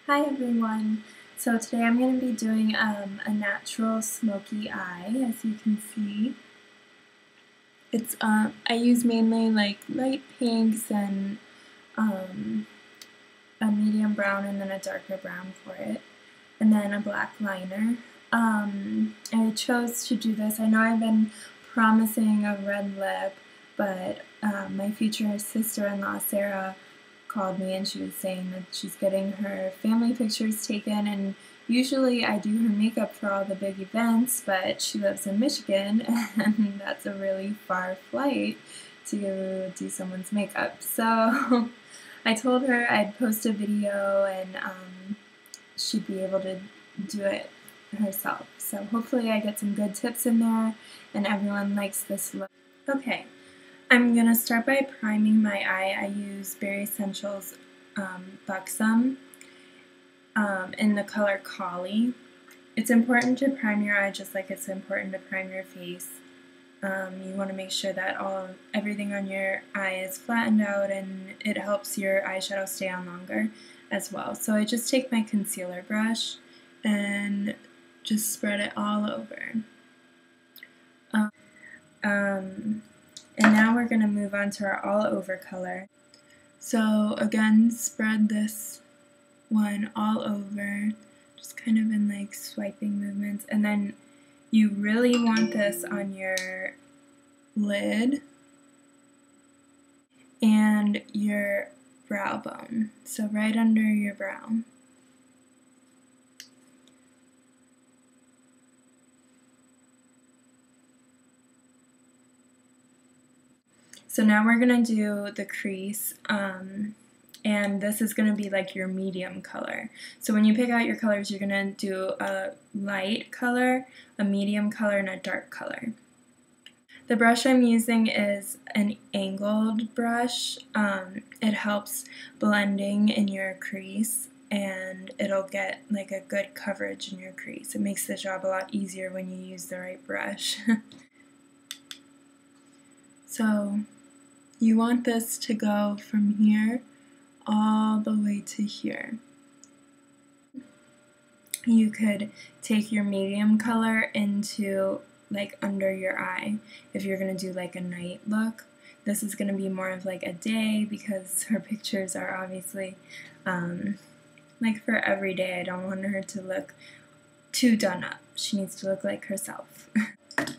Hi everyone! So today I'm going to be doing a natural smoky eye, as you can see. It's I use mainly like light pinks and a medium brown and then a darker brown for it, and then a black liner. I chose to do this. I know I've been promising a red lip, but my future sister-in-law Sarah called me and she was saying that she's getting her family pictures taken, and usually I do her makeup for all the big events, but she lives in Michigan and that's a really far flight to do someone's makeup. So I told her I'd post a video and she'd be able to do it herself. So hopefully I get some good tips in there and everyone likes this look. Okay. I'm going to start by priming my eye. I use Berry Essentials Buxom in the color Collie. It's important to prime your eye just like it's important to prime your face. You want to make sure that everything on your eye is flattened out, and it helps your eyeshadow stay on longer as well. So I just take my concealer brush and just spread it all over. And now we're going to move on to our all over color. So again, spread this one all over, just kind of in like swiping movements. And then you really want this on your lid and your brow bone. So right under your brow. So now we're going to do the crease, and this is going to be like your medium color. So when you pick out your colors, you're going to do a light color, a medium color, and a dark color. The brush I'm using is an angled brush. It helps blending in your crease, and it'll get like a good coverage in your crease. It makes the job a lot easier when you use the right brush. So you want this to go from here all the way to here. You could take your medium color into like under your eye if you're going to do like a night look. This is going to be more of like a day because her pictures are obviously like for every day. I don't want her to look too done up. She needs to look like herself.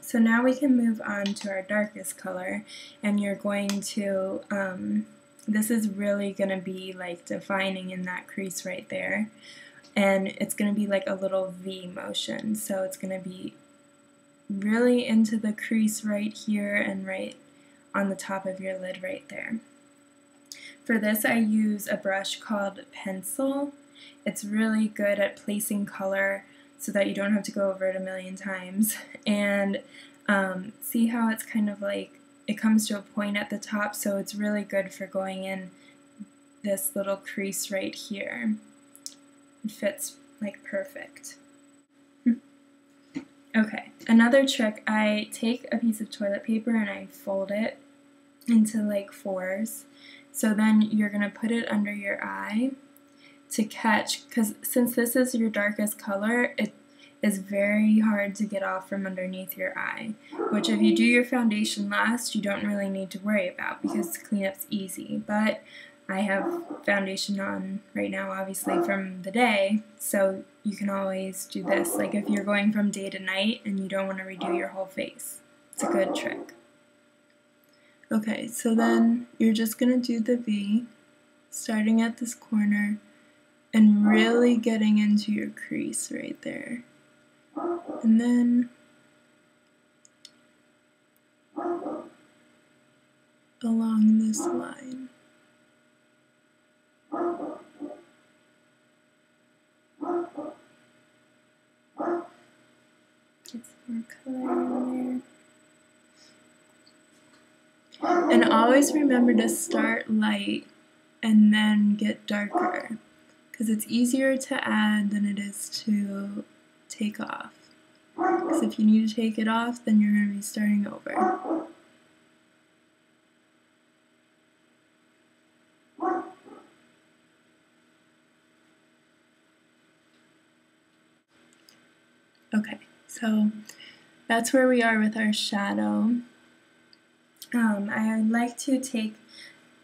So now we can move on to our darkest color, and you're going to, this is really going to be like defining in that crease right there, and it's going to be like a little V motion, so it's going to be really into the crease right here and right on the top of your lid right there. For this I use a brush called Pencil. It's really good at placing color so that you don't have to go over it a million times. And see how it's kind of like, it comes to a point at the top, so it's really good for going in this little crease right here. It fits like perfect. Okay, another trick, I take a piece of toilet paper and I fold it into like fours. So then you're going to put it under your eye to catch, because since this is your darkest color, it is very hard to get off from underneath your eye, which if you do your foundation last, you don't really need to worry about because cleanup's easy. But I have foundation on right now, obviously, from the day, so you can always do this, like if you're going from day to night and you don't want to redo your whole face. It's a good trick. Okay, so then you're just going to do the V, starting at this corner, and really getting into your crease right there. And then along this line. Get some more color in there. And always remember to start light and then get darker, because it's easier to add than it is to take off. Because if you need to take it off, then you're going to be starting over. Okay, so that's where we are with our shadow. I like to take,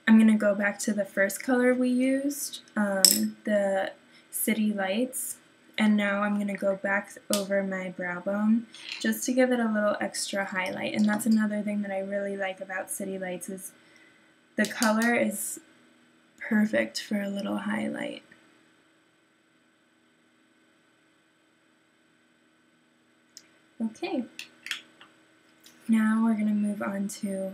I'm going to go back to the first color we used, the City Lights, and now I'm going to go back over my brow bone just to give it a little extra highlight. And that's another thing that I really like about City Lights is the color is perfect for a little highlight. Okay, now we're going to move on to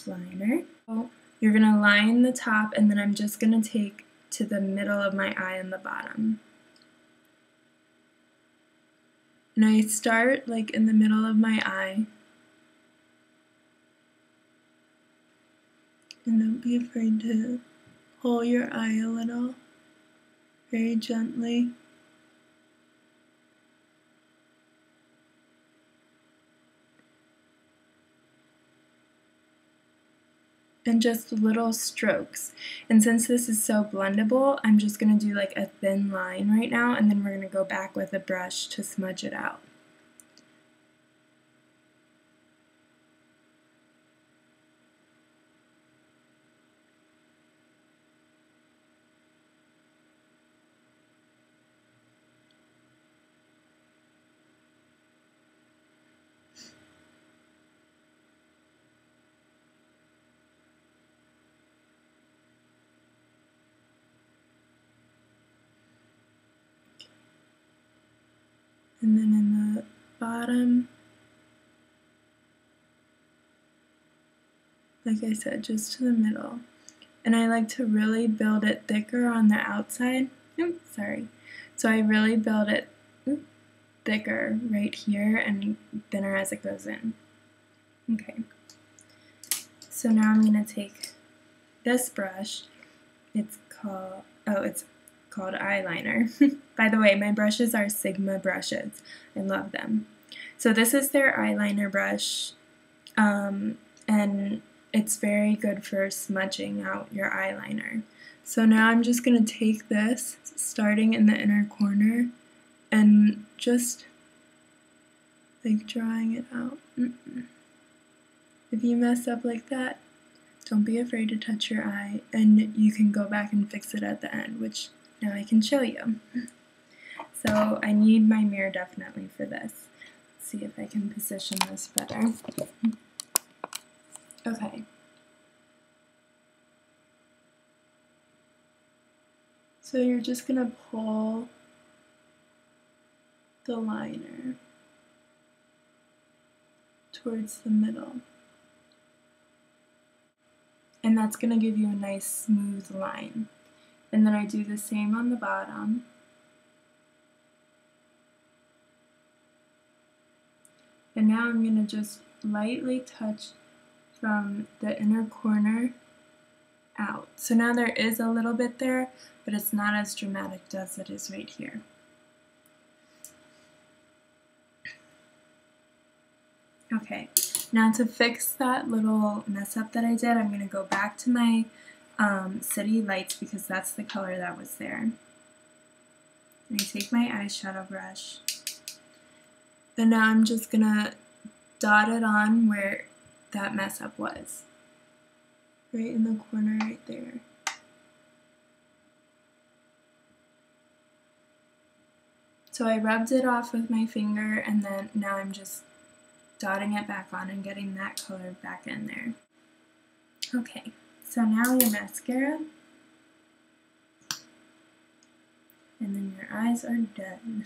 liner. So you're going to line the top, and then I'm just going to take to the middle of my eye and the bottom. And I start like in the middle of my eye. And don't be afraid to hold your eye a little, very gently. And just little strokes. And since this is so blendable, I'm just going to do like a thin line right now, and then we're going to go back with a brush to smudge it out. And then in the bottom, like I said, just to the middle. And I like to really build it thicker on the outside. Oops, sorry. So I really build it thicker right here and thinner as it goes in. Okay. So now I'm going to take this brush. It's called eyeliner. By the way, my brushes are Sigma brushes. I love them. So this is their eyeliner brush, and it's very good for smudging out your eyeliner. So now I'm just going to take this, starting in the inner corner, and just like drawing it out. If you mess up like that, don't be afraid to touch your eye, and you can go back and fix it at the end, which now I can show you. So I need my mirror definitely for this. Let's see if I can position this better. Okay. So you're just going to pull the liner towards the middle. And that's going to give you a nice smooth line. And then I do the same on the bottom. And now I'm going to just lightly touch from the inner corner out. So now there is a little bit there, but it's not as dramatic as it is right here. Okay, now to fix that little mess up that I did, I'm going to go back to my City Lights because that's the color that was there. And I take my eyeshadow brush, and now I'm just going to dot it on where that mess up was. Right in the corner right there. So I rubbed it off with my finger, and then now I'm just dotting it back on and getting that color back in there. Okay, so now your mascara, and then your eyes are done.